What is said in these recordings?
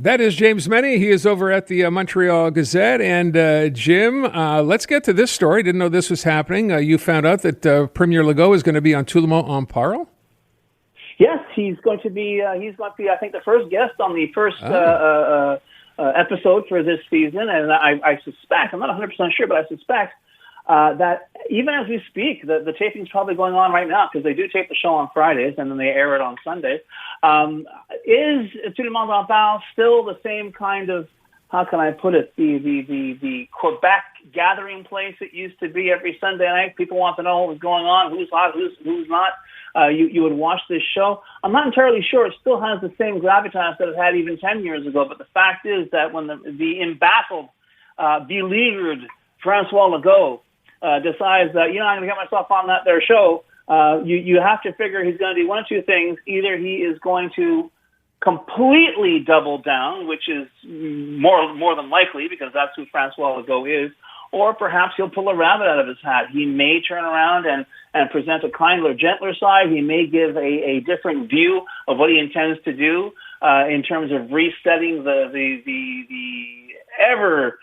That is James Mennie. He is over at the Montreal Gazette. And Jim, let's get to this story. Didn't know this was happening. You found out that Premier Legault is going to be on Tout le monde en parle? Yes, he's going to be, I think, the first guest on the first episode for this season. And I suspect, I'm not 100% sure, but I suspect that even as we speak, the taping's probably going on right now because they do tape the show on Fridays and then they air it on Sundays. Is Tout le monde en parle still the same kind of, how can I put it, the Quebec gathering place it used to be every Sunday night? People want to know what was going on, who's hot, who's not. You would watch this show. I'm not entirely sure it still has the same gravitas that it had even 10 years ago, but the fact is that when the embattled, beleaguered Francois Legault decides that, I'm going to get myself on their show, you have to figure he's going to do one of two things. Either he is going to completely double down, which is more than likely because that's who Francois Legault is, or perhaps he'll pull a rabbit out of his hat. He may turn around and present a kinder, gentler side. He may give a different view of what he intends to do in terms of resetting the ever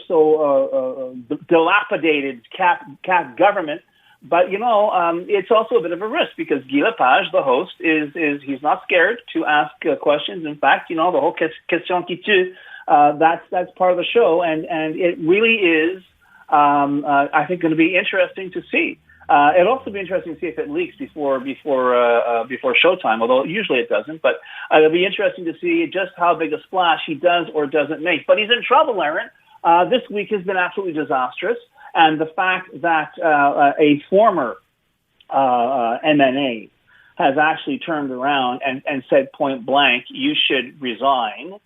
so dilapidated CAQ government. But, it's also a bit of a risk because Guy Lepage, the host, he's not scared to ask questions. In fact, the whole question qui tue, that's part of the show. And it really is, I think, going to be interesting to see. It'll also be interesting to see if it leaks before showtime, although usually it doesn't. But it'll be interesting to see just how big a splash he does or doesn't make. But he's in trouble, Aaron. This week has been absolutely disastrous. And the fact that a former MNA has actually turned around and said point blank, you should resign,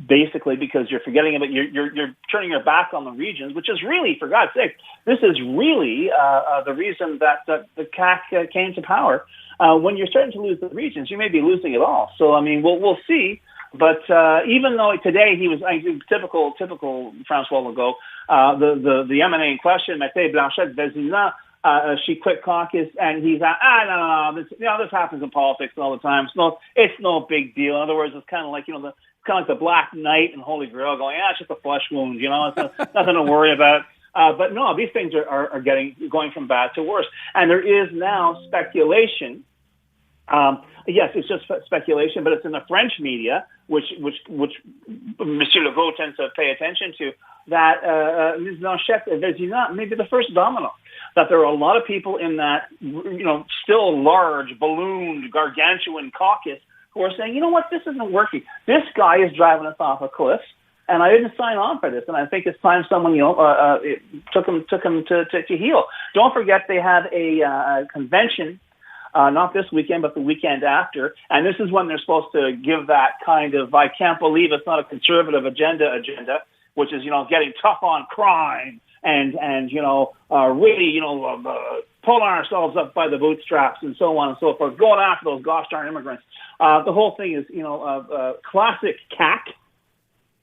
basically because you're forgetting about, you're turning your back on the regions, which is really, for God's sake, this is really the reason that the CAQ came to power. When you're starting to lose the regions, you may be losing it all. So, we'll see. But even though today he was typical Francois Legault, the MNA in question, Mette Blanchette-Vézina, she quit caucus, and he's no, this happens in politics all the time. It's no big deal. In other words, it's kind of like the Black Knight and Holy Grail going, it's just a flesh wound. It's nothing to worry about. But no, these things are going from bad to worse, and there is now speculation. Yes, it's just speculation, but it's in the French media, which Monsieur Legault tends to pay attention to, that Ms. Blanchette-Vézina may be the first domino. That there are a lot of people in that, still large, ballooned, gargantuan caucus who are saying, this isn't working. This guy is driving us off a cliff, and I didn't sign on for this. And I think it's time someone, it took him to heel. Don't forget they had a convention. Not this weekend, but the weekend after. And this is when they're supposed to give that kind of, I can't believe it's not a conservative agenda, which is, getting tough on crime and really, pulling ourselves up by the bootstraps and so on and so forth, going after those gosh darn immigrants. The whole thing is, classic CAQ.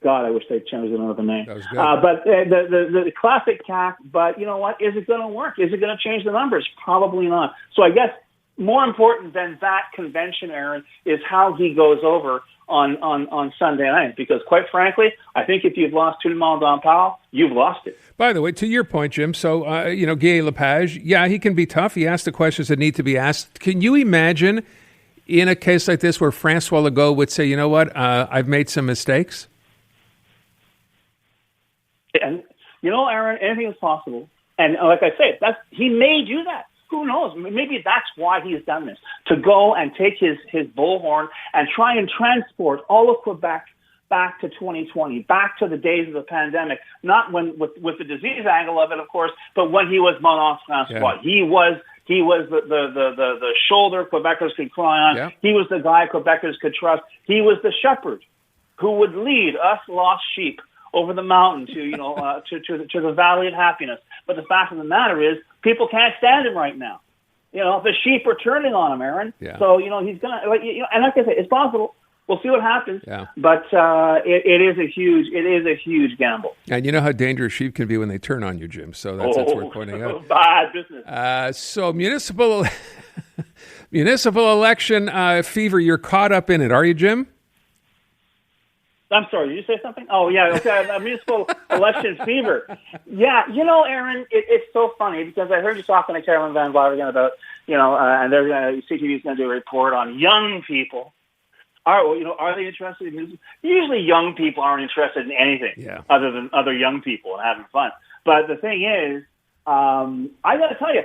God, I wish they'd changed another name. That was good. But the classic CAQ, but you know what? Is it going to work? Is it going to change the numbers? Probably not. So I guess more important than that convention, Aaron, is how he goes over on Sunday night. Because quite frankly, I think if you've lost Tout le monde en parle, you've lost it. By the way, to your point, Jim, so, Guy Lepage, yeah, he can be tough. He asks the questions that need to be asked. Can you imagine in a case like this where Francois Legault would say, you know what, I've made some mistakes? And, Aaron, anything is possible. And like I say, he may do that. Who knows? Maybe that's why he's done this, to go and take his bullhorn and try and transport all of Quebec back to 2020, back to the days of the pandemic, not with the disease angle of it, of course, but when he was Mon François. Yeah. He was the shoulder Quebecers could cry on. Yeah. He was the guy Quebecers could trust. He was the shepherd who would lead us lost sheep over the mountain to the valley of happiness. But the fact of the matter is, people can't stand him right now. The sheep are turning on him, Aaron. Yeah. So he's gonna, and like I say, it's possible. We'll see what happens. Yeah. But it is a huge gamble. And you know how dangerous sheep can be when they turn on you, Jim. So that's worth pointing out. Bad business. So Municipal Municipal election fever, you're caught up in it, are you, Jim? I'm sorry, did you say something? Oh, yeah, okay, municipal election fever. Yeah, Aaron, it's so funny because I heard you talking to Carolyn Van Vlavingen about, and CTV is going to do a report on young people. Are they interested in music? Usually young people aren't interested in anything other than other young people and having fun. But the thing is, I got to tell you,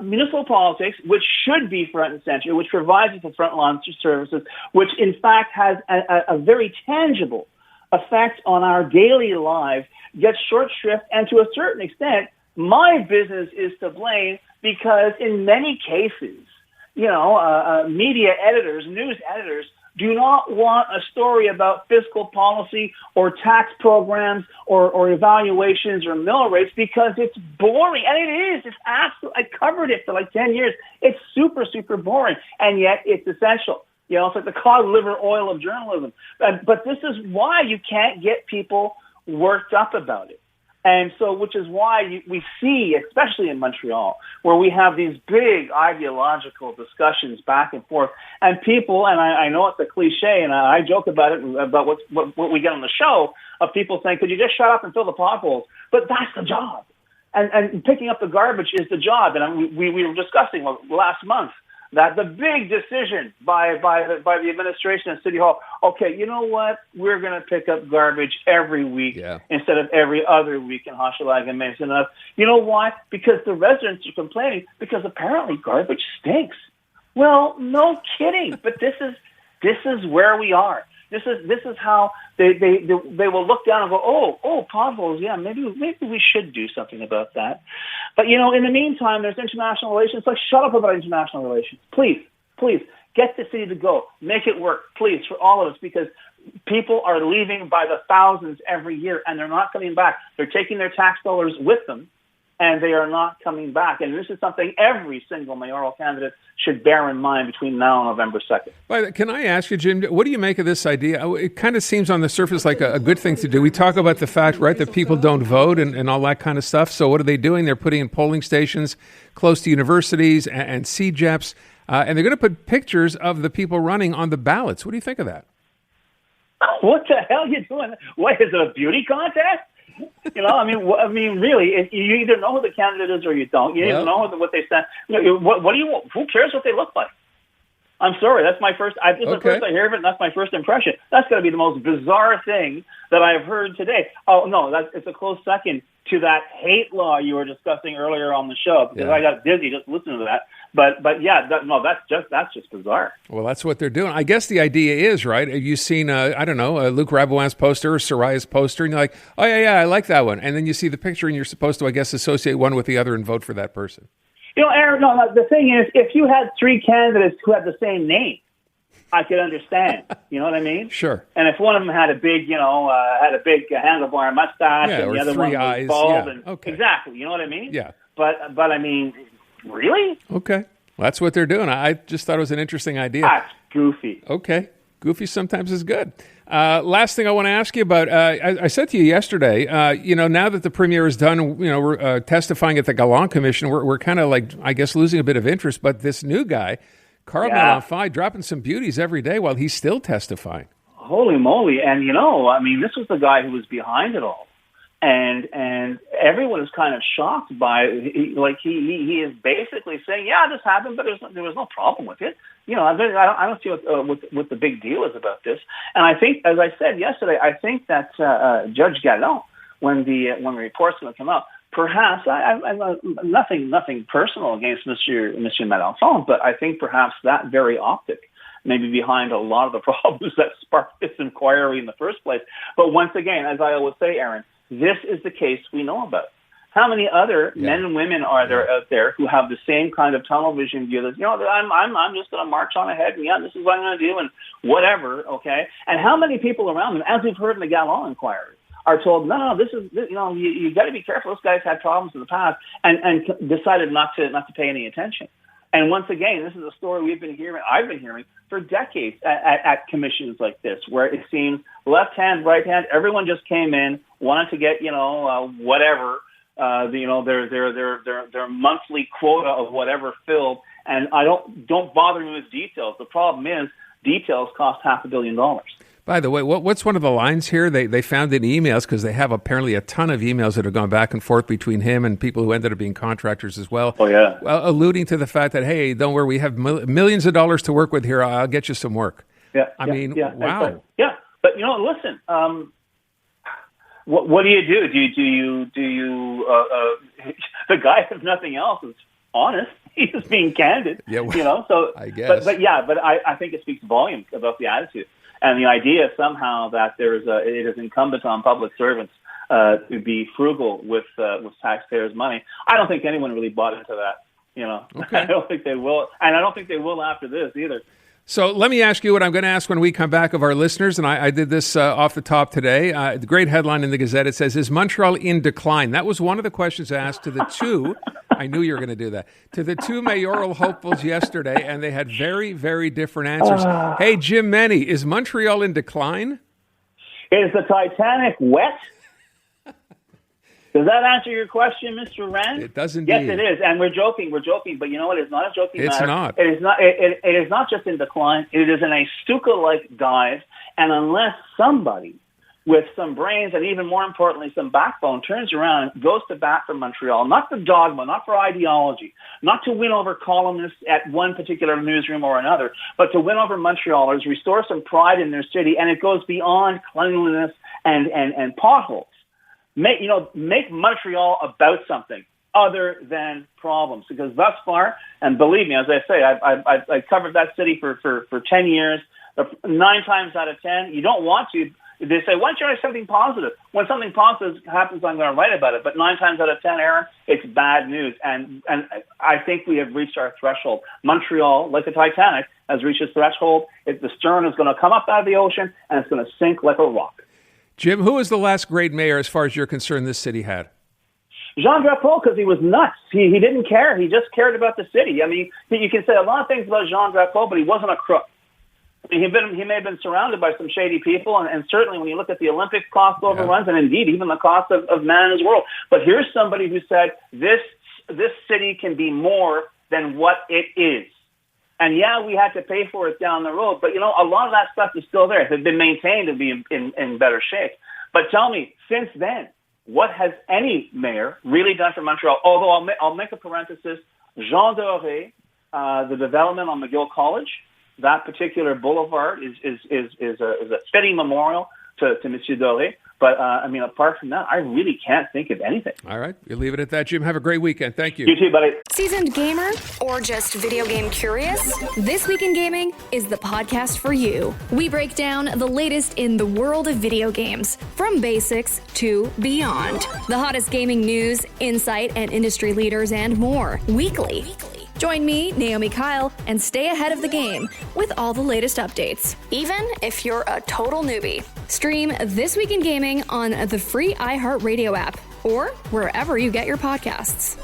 municipal politics, which should be front and center, which provides us the frontline services, which in fact has a very tangible effect on our daily lives, gets short shrift. And to a certain extent, my business is to blame because in many cases, media editors, news editors, do not want a story about fiscal policy or tax programs or evaluations or mill rates because it's boring. And it is. It's absolutely. I covered it for like 10 years. It's super, super boring. And yet it's essential. It's like the cod liver oil of journalism. But this is why you can't get people worked up about it. And so, which is why we see, especially in Montreal, where we have these big ideological discussions back and forth, and people, and I know it's a cliche, and I joke about it, about what we get on the show, of people saying, could you just shut up and fill the potholes? But that's the job. And picking up the garbage is the job. And we were discussing last month that the big decision by the administration at City Hall, okay, you know what? We're going to pick up garbage every week instead of every other week in Hochelaga and Mason. You know why? Because the residents are complaining because apparently garbage stinks. Well, no kidding. But this is where we are. This is how they will look down and go, oh, potholes, yeah, maybe we should do something about that. But, in the meantime, there's international relations. Like, shut up about international relations. Please, get the city to go. Make it work, please, for all of us, because people are leaving by the thousands every year, and they're not coming back. They're taking their tax dollars with them, and they are not coming back. And this is something every single mayoral candidate should bear in mind between now and November 2nd. Can I ask you, Jim, what do you make of this idea? It kind of seems on the surface like a good thing to do. We talk about the fact, right, that people don't vote and all that kind of stuff. So what are they doing? They're putting in polling stations close to universities and CJEPs, and they're going to put pictures of the people running on the ballots. What do you think of that? What the hell are you doing? What, is it a beauty contest? Really, you either know who the candidate is or you don't. You either know what they stand. What do you want? Who cares what they look like? I'm sorry, that's my first. This is the first I hear of it, and that's my first impression. That's going to be the most bizarre thing that I've heard today. Oh no, it's a close second to that hate law you were discussing earlier on the show because I got dizzy just listening to that. But yeah, that's just bizarre. Well, that's what they're doing. I guess the idea is, right, have you seen, Luc Rabouin's poster or Soraya's poster, and you're like, oh, yeah, I like that one. And then you see the picture, and you're supposed to, I guess, associate one with the other and vote for that person. Aaron, the thing is, if you had three candidates who had the same name, I could understand. You know what I mean? Sure. And if one of them had a big, handlebar mustache, and the other one was bald, exactly. You know what I mean? Yeah. But I mean, really? Okay. Well, that's what they're doing. I just thought it was an interesting idea. That's goofy. Okay. Goofy sometimes is good. Last thing I want to ask you about, I said to you yesterday, now that the premier is done, we're testifying at the Gallant Commission, we're kind of like, I guess, losing a bit of interest. But this new guy, Carl Mélenchon, dropping some beauties every day while he's still testifying. Holy moly. And, this was the guy who was behind it all. And everyone is kind of shocked by he is basically saying, yeah, this happened, but there was no problem with it. I don't see what the big deal is about this. And I think, as I said yesterday, I think that Judge Gallant, when the report's going to come out, perhaps I'm nothing personal against Monsieur Mélenchon, but I think perhaps that very optic may be behind a lot of the problems that sparked this inquiry in the first place. But once again, as I always say, Aaron, this is the case we know about. How many other men and women are there out there who have the same kind of tunnel vision view that, I'm just going to march on ahead and this is what I'm going to do and whatever, okay? And how many people around them, as we've heard in the Gallant inquiry, are told, no, you got to be careful. This guy's had problems in the past and decided not to pay any attention. And once again, this is a story I've been hearing for decades at commissions like this, where it seems left hand, right hand, everyone just came in, wanted to get, their monthly quota of whatever filled, And I don't bother me with details. The problem is details cost $500 million. By the way, what's one of the lines here? They found in emails, because they have apparently a ton of emails that have gone back and forth between him and people who ended up being contractors as well. Oh, yeah. Alluding to the fact that, hey, don't worry, we have millions of dollars to work with here. I'll get you some work. Yeah. I mean, wow. Yeah. But, listen, what do you do? Do you the guy, if nothing else, is honest. He's being candid, so I guess. But I think it speaks volumes about the attitude. And the idea somehow that it is incumbent on public servants to be frugal with taxpayers' money. I don't think anyone really bought into that. Okay. I don't think they will, and I don't think they will after this either. So let me ask you what I'm going to ask when we come back of our listeners, and I did this off the top today. The great headline in the Gazette, it says, "Is Montreal in decline?" That was one of the questions asked to the two. I knew you were going to do that. To the two mayoral hopefuls yesterday, and they had very, very different answers. Hey, Jim Mennie, is Montreal in decline? Is the Titanic wet? Does that answer your question, Mr. Wren? It does indeed. Yes, it is. And we're joking, but you know what? It's not a joking matter. It's not. It is not just in decline. It is in a Stuka-like dive. And unless somebody with some brains and even more importantly, some backbone turns around and goes to bat for Montreal, not for dogma, not for ideology, not to win over columnists at one particular newsroom or another, but to win over Montrealers, restore some pride in their city, and it goes beyond cleanliness and potholes. Make Montreal about something other than problems, because thus far, and believe me, as I say, I've covered that city for 10 years. 9 times out of 10, you don't want to. They say, why don't you write something positive? When something positive happens, I'm going to write about it. But 9 times out of 10, Aaron, it's bad news. And I think we have reached our threshold. Montreal, like the Titanic, has reached its threshold. The stern is going to come up out of the ocean, and it's going to sink like a rock. Jim, who was the last great mayor, as far as you're concerned, this city had? Jean Drapeau, because he was nuts. He didn't care. He just cared about the city. I mean, you can say a lot of things about Jean Drapeau, but he wasn't a crook. I mean, he may have been surrounded by some shady people, and certainly when you look at the Olympic cost overruns, and indeed even the cost of man in his world. But here's somebody who said this city can be more than what it is. And yeah, we had to pay for it down the road, but a lot of that stuff is still there. If it had been maintained, it'd be in better shape. But tell me, since then, what has any mayor really done for Montreal? Although I'll make a parenthesis, Jean Doré, the development on McGill College, that particular boulevard is a fitting memorial to Monsieur Doré. But, apart from that, I really can't think of anything. All right. We'll leave it at that, Jim. Have a great weekend. Thank you. You too, buddy. Seasoned gamer or just video game curious? This Week in Gaming is the podcast for you. We break down the latest in the world of video games, from basics to beyond. The hottest gaming news, insight, and industry leaders and more, weekly. Join me, Naomi Kyle, and stay ahead of the game with all the latest updates, even if you're a total newbie. Stream This Week in Gaming on the free iHeartRadio app or wherever you get your podcasts.